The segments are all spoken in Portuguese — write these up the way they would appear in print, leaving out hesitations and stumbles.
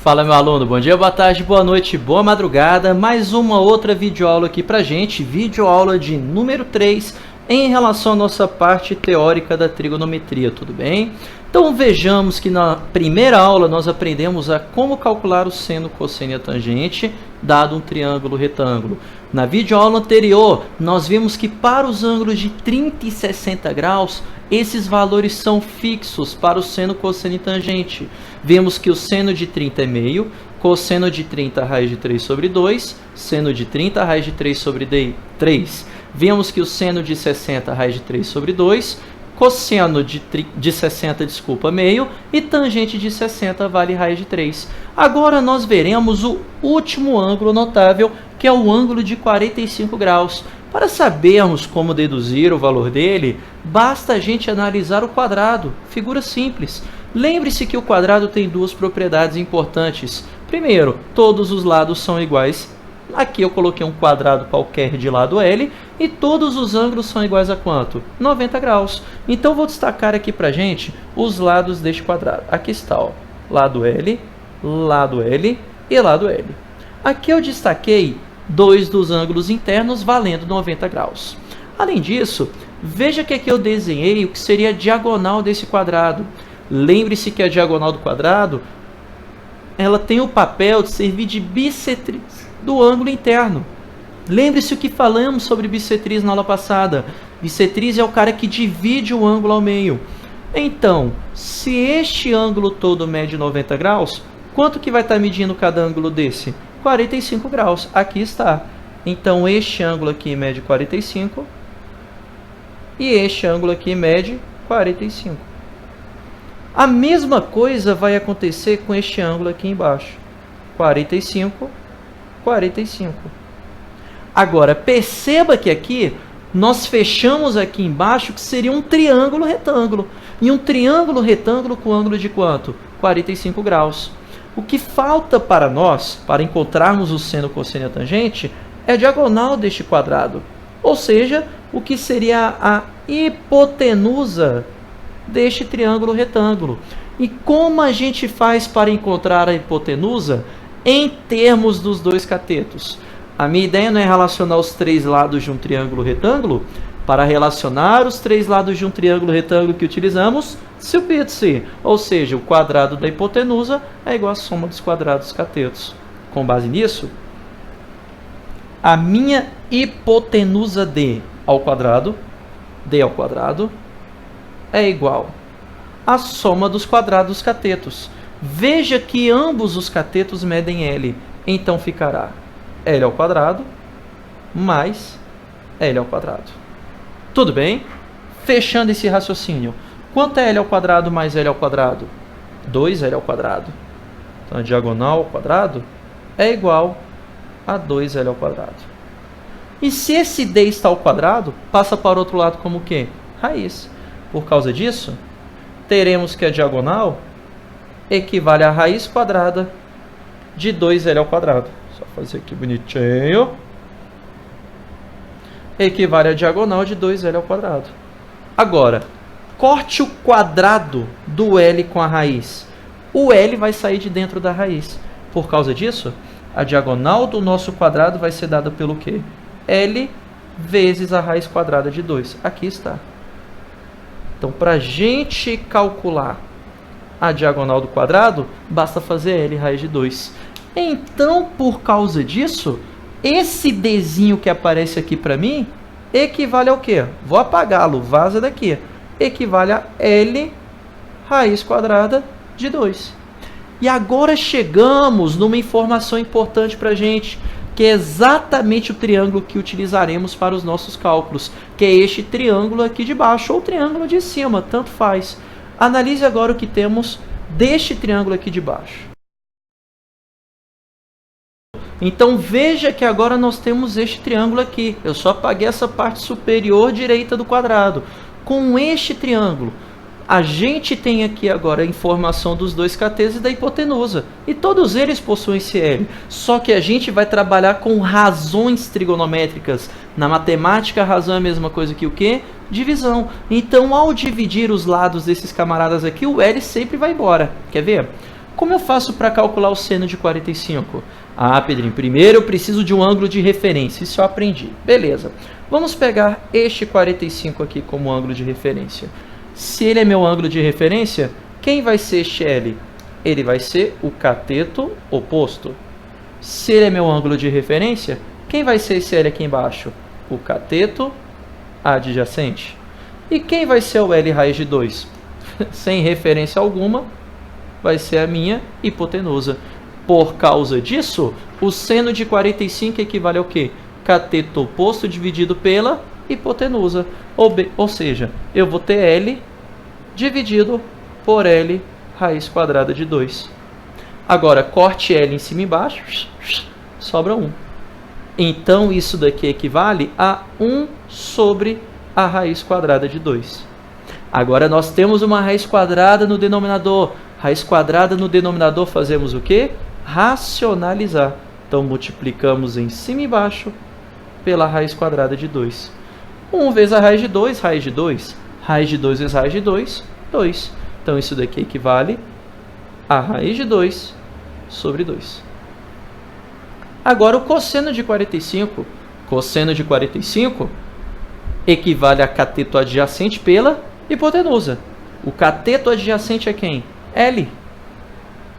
Fala, meu aluno, bom dia, boa tarde, boa noite, boa madrugada. Mais uma outra videoaula aqui pra gente, videoaula de número 3 em relação à nossa parte teórica da trigonometria, tudo bem? Então vejamos que na primeira aula nós aprendemos a como calcular o seno, cosseno e a tangente, dado um triângulo retângulo. Na videoaula anterior, nós vimos que para os ângulos de 30 e 60 graus, esses valores são fixos para o seno, cosseno e tangente. Vemos que o seno de 30 é meio, cosseno de 30 raiz de 3 sobre 2, seno de 30 raiz de 3 sobre 3. Vemos que o seno de 60 raiz de 3 sobre 2, cosseno de 60, meio, e tangente de 60 vale raiz de 3. Agora nós veremos o último ângulo notável, que é o ângulo de 45 graus. Para sabermos como deduzir o valor dele, basta a gente analisar o quadrado, figura simples. Lembre-se que o quadrado tem duas propriedades importantes. Primeiro, todos os lados são iguais. Aqui eu coloquei um quadrado qualquer de lado L e todos os ângulos são iguais a quanto? 90 graus. Então vou destacar aqui para a gente os lados deste quadrado. Aqui está, ó, lado L e lado L. Aqui eu destaquei dois dos ângulos internos valendo 90 graus. Além disso, veja que aqui eu desenhei o que seria a diagonal desse quadrado. Lembre-se que a diagonal do quadrado ela tem o papel de servir de bissetriz do ângulo interno. Lembre-se o que falamos sobre bissetriz na aula passada. Bissetriz é o cara que divide o ângulo ao meio. Então, se este ângulo todo mede 90 graus, quanto que vai estar medindo cada ângulo desse? 45 graus. Aqui está. Então, este ângulo aqui mede 45 e este ângulo aqui mede 45. A mesma coisa vai acontecer com este ângulo aqui embaixo. 45, 45. Agora, perceba que aqui nós fechamos aqui embaixo que seria um triângulo retângulo. E um triângulo retângulo com ângulo de quanto? 45 graus. O que falta para nós, para encontrarmos o seno, cosseno e a tangente, é a diagonal deste quadrado. Ou seja, o que seria a hipotenusa deste triângulo retângulo. E como a gente faz para encontrar a hipotenusa em termos dos dois catetos? A minha ideia não é relacionar os três lados de um triângulo retângulo. Para relacionar os três lados de um triângulo retângulo que utilizamos, substituir, ou seja, o quadrado da hipotenusa é igual à soma dos quadrados dos catetos. Com base nisso, a minha hipotenusa D ao quadrado é igual à soma dos quadrados dos catetos. Veja que ambos os catetos medem L, então ficará L ao quadrado mais L ao quadrado. Tudo bem? Fechando esse raciocínio, quanto é L ao quadrado mais L ao quadrado? 2L ao quadrado. Então, a diagonal ao quadrado é igual a 2L ao quadrado. E se esse D está ao quadrado, passa para o outro lado como o quê? Raiz. Por causa disso, teremos que a diagonal equivale à raiz quadrada de 2L ao quadrado. Só fazer aqui bonitinho. Equivale à diagonal de 2L ao quadrado. Agora, corte o quadrado do L com a raiz. O L vai sair de dentro da raiz. Por causa disso, a diagonal do nosso quadrado vai ser dada pelo quê? L vezes a raiz quadrada de 2. Aqui está. Então, para a gente calcular a diagonal do quadrado, basta fazer L raiz de 2. Então, por causa disso, esse Dzinho que aparece aqui para mim, equivale ao quê? Vou apagá-lo, vaza daqui. Equivale a L raiz quadrada de 2. E agora chegamos numa informação importante para a gente, que é exatamente o triângulo que utilizaremos para os nossos cálculos, que é este triângulo aqui de baixo, ou triângulo de cima, tanto faz. Analise agora o que temos deste triângulo aqui de baixo. Então, veja que agora nós temos este triângulo aqui. Eu só apaguei essa parte superior direita do quadrado. Com este triângulo, a gente tem aqui agora a informação dos dois catetos e da hipotenusa. E todos eles possuem esse L. Só que a gente vai trabalhar com razões trigonométricas. Na matemática, a razão é a mesma coisa que o quê? Divisão. Então, ao dividir os lados desses camaradas aqui, o L sempre vai embora. Quer ver? Como eu faço para calcular o seno de 45? Ah, Pedrinho, primeiro eu preciso de um ângulo de referência. Isso eu aprendi. Beleza. Vamos pegar este 45 aqui como ângulo de referência. Se ele é meu ângulo de referência, quem vai ser este L? Ele vai ser o cateto oposto. Se ele é meu ângulo de referência, quem vai ser esse L aqui embaixo? O cateto adjacente. E quem vai ser o L raiz de 2? Sem referência alguma, vai ser a minha hipotenusa. Por causa disso, o seno de 45 equivale ao quê? Cateto oposto dividido pela hipotenusa. Ou seja, eu vou ter L dividido por L raiz quadrada de 2. Agora, corte L em cima e embaixo, sobra 1. Então, isso daqui equivale a 1 sobre a raiz quadrada de 2. Agora, nós temos uma raiz quadrada no denominador. Raiz quadrada no denominador, fazemos o quê? Racionalizar. Então, multiplicamos em cima e embaixo pela raiz quadrada de 2. 1 vezes a raiz de 2, raiz de 2. Raiz de 2 vezes raiz de 2, 2. Então, isso daqui equivale a raiz de 2 sobre 2. Agora, o cosseno de 45. Cosseno de 45 equivale a cateto adjacente pela hipotenusa. O cateto adjacente é quem? L.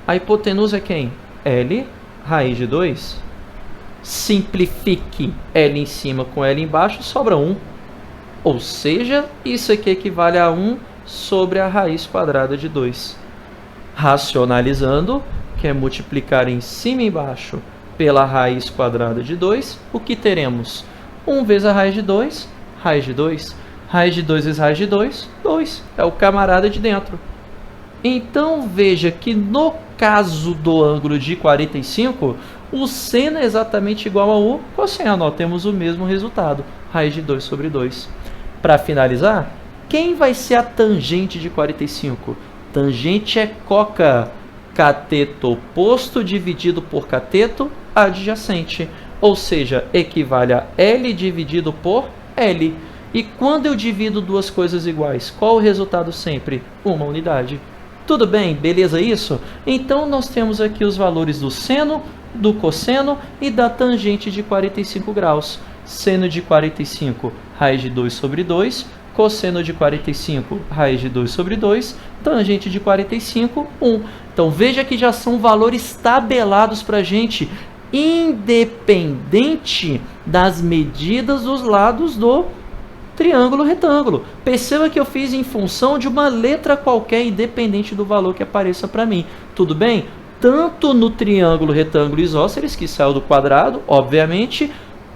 A hipotenusa é quem? L raiz de 2. Simplifique L em cima com L embaixo, sobra 1. Ou seja, isso aqui equivale a 1 sobre a raiz quadrada de 2. Racionalizando, que é multiplicar em cima e embaixo pela raiz quadrada de 2, o que teremos? 1 vezes a raiz de 2, raiz de 2. Raiz de 2 vezes raiz de 2, 2. É o camarada de dentro. Então, veja que no caso do ângulo de 45, o seno é exatamente igual ao cosseno. Ó, temos o mesmo resultado, raiz de 2 sobre 2. Para finalizar, quem vai ser a tangente de 45? Tangente é coca. Cateto oposto dividido por cateto adjacente. Ou seja, equivale a L dividido por L. E quando eu divido duas coisas iguais, qual o resultado sempre? Uma unidade. Tudo bem? Beleza isso? Então, nós temos aqui os valores do seno, do cosseno e da tangente de 45 graus. Seno de 45, raiz de 2 sobre 2. Cosseno de 45, raiz de 2 sobre 2. Tangente de 45, 1. Então, veja que já são valores tabelados para a gente, independente das medidas dos lados do triângulo retângulo. Perceba que eu fiz em função de uma letra qualquer, independente do valor que apareça para mim. Tudo bem? Tanto no triângulo retângulo isósceles, que saiu do quadrado, obviamente,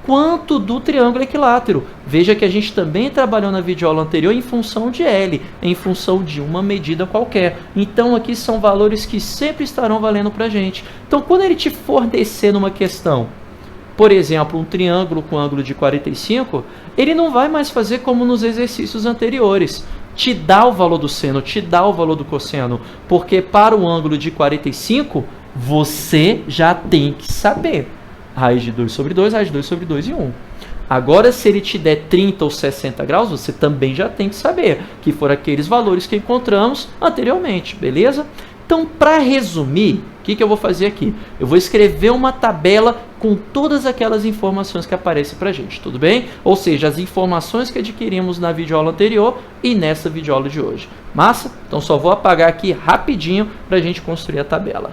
quanto do triângulo equilátero. Veja que a gente também trabalhou na videoaula anterior em função de L, em função de uma medida qualquer. Então, aqui são valores que sempre estarão valendo para a gente. Então, quando ele te fornecer numa questão, por exemplo, um triângulo com ângulo de 45, ele não vai mais fazer como nos exercícios anteriores. Te dá o valor do seno, te dá o valor do cosseno, porque para o ângulo de 45, você já tem que saber. Raiz de 2 sobre 2, raiz de 2 sobre 2 e 1. Agora, se ele te der 30 ou 60 graus, você também já tem que saber, que foram aqueles valores que encontramos anteriormente, beleza? Então, para resumir, o que eu vou fazer aqui? Eu vou escrever uma tabela com todas aquelas informações que aparecem para a gente, tudo bem? Ou seja, as informações que adquirimos na videoaula anterior e nessa videoaula de hoje. Massa? Então, só vou apagar aqui rapidinho para a gente construir a tabela.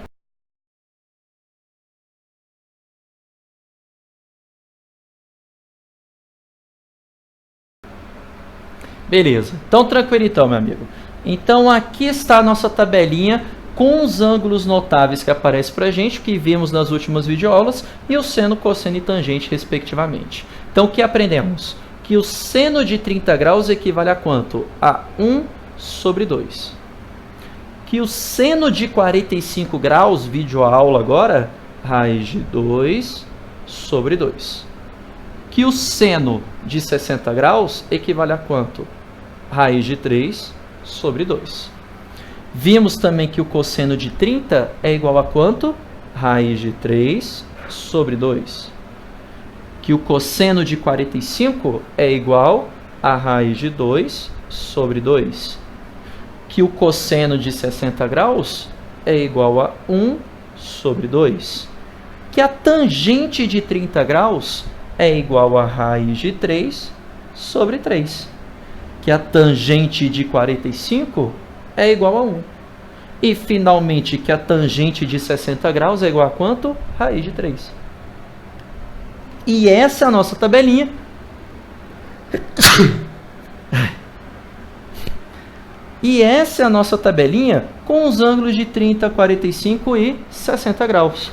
Beleza, então tranquilo então, meu amigo. Então aqui está a nossa tabelinha com os ângulos notáveis que aparecem para a gente, que vimos nas últimas videoaulas, e o seno, cosseno e tangente, respectivamente. Então o que aprendemos? Que o seno de 30 graus equivale a quanto? A 1 sobre 2. Que o seno de 45 graus, videoaula agora, raiz de 2 sobre 2. Que o seno de 60 graus equivale a quanto? Raiz de 3 sobre 2. Vimos também que o cosseno de 30 é igual a quanto? Raiz de 3 sobre 2. Que o cosseno de 45 é igual a raiz de 2 sobre 2. Que o cosseno de 60 graus é igual a 1 sobre 2. Que a tangente de 30 graus é igual a raiz de 3 sobre 3. Que a tangente de 45 é igual a 1. E, finalmente, que a tangente de 60 graus é igual a quanto? Raiz de 3. E essa é a nossa tabelinha. E essa é a nossa tabelinha com os ângulos de 30, 45 e 60 graus.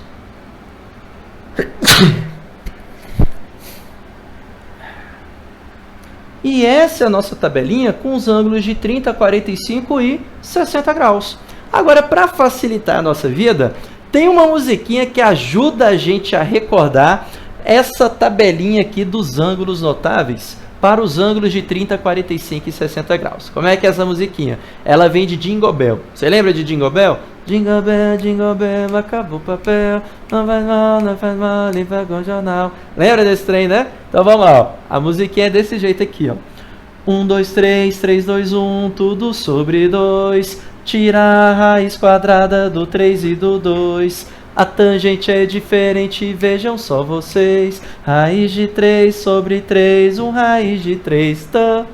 E essa é a nossa tabelinha com os ângulos de 30, 45 e 60 graus. Agora, para facilitar a nossa vida, tem uma musiquinha que ajuda a gente a recordar essa tabelinha aqui dos ângulos notáveis para os ângulos de 30, 45 e 60 graus. Como é que é essa musiquinha? Ela vem de Jingle Bell. Você lembra de Jingle Bell? Jingle Bell, acabou o papel, não faz mal, limpa com o jornal. Lembra desse trem, né? Então vamos lá, ó. A musiquinha é desse jeito aqui, ó. 1, 2, 3, 3, 2, 1, tudo sobre 2. Tira a raiz quadrada do 3 e do 2. A tangente é diferente, vejam só vocês. Raiz de 3 sobre 3, raiz de 3. Tá.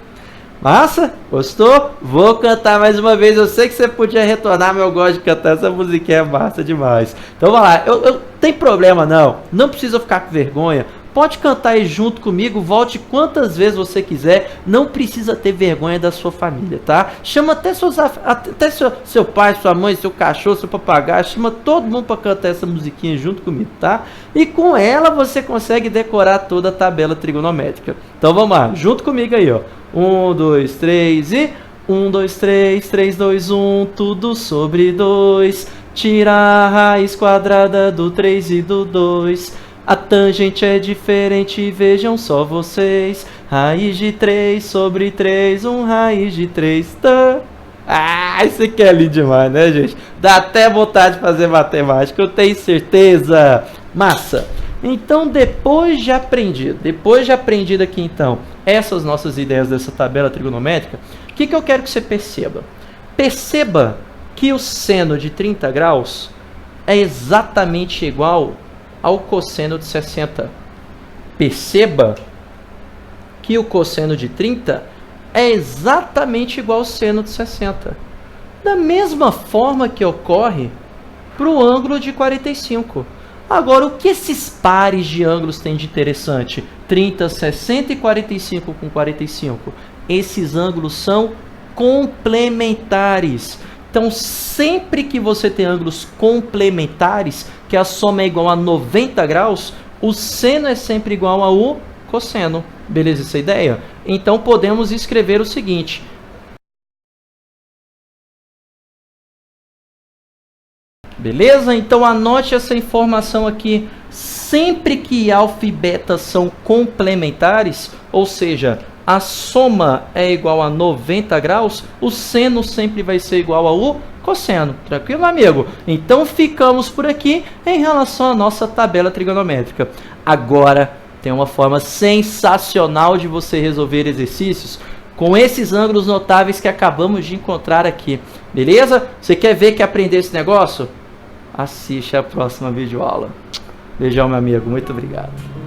Massa? Gostou? Vou cantar mais uma vez. Eu sei que você podia retornar, mas eu gosto de cantar essa musiquinha, é massa demais. Então vamos lá, eu tem problema não precisa ficar com vergonha. Pode cantar aí junto comigo, volte quantas vezes você quiser, não precisa ter vergonha da sua família, tá? Chama até seu pai, sua mãe, seu cachorro, seu papagaio, chama todo mundo para cantar essa musiquinha junto comigo, tá? E com ela você consegue decorar toda a tabela trigonométrica. Então vamos lá, junto comigo aí, ó. 1, 2, 3 e 1, 2, 3, 3, 2, 1, tudo sobre 2. Tira a raiz quadrada do 3 e do 2. A tangente é diferente, vejam só vocês. Raiz de 3 sobre 3, raiz de 3. Tá? Ah, isso aqui é lindo demais, né, gente? Dá até vontade de fazer matemática, eu tenho certeza. Massa! Então, depois de aprendido aqui, então, essas nossas ideias dessa tabela trigonométrica, o que eu quero que você perceba? Perceba que o seno de 30 graus é exatamente igual ao cosseno de 60. Perceba que o cosseno de 30 é exatamente igual ao seno de 60. Da mesma forma que ocorre para o ângulo de 45. Agora, o que esses pares de ângulos têm de interessante? 30, 60 e 45 com 45. Esses ângulos são complementares. Então, sempre que você tem ângulos complementares, que a soma é igual a 90 graus, o seno é sempre igual ao cosseno. Beleza essa ideia? Então, podemos escrever o seguinte. Beleza? Então, anote essa informação aqui. Sempre que alfa e beta são complementares, ou seja, a soma é igual a 90 graus, o seno sempre vai ser igual ao cosseno. Tranquilo, amigo? Então, ficamos por aqui em relação à nossa tabela trigonométrica. Agora, tem uma forma sensacional de você resolver exercícios com esses ângulos notáveis que acabamos de encontrar aqui. Beleza? Você quer ver que aprender esse negócio? Assiste a próxima videoaula. Beijão, meu amigo. Muito obrigado.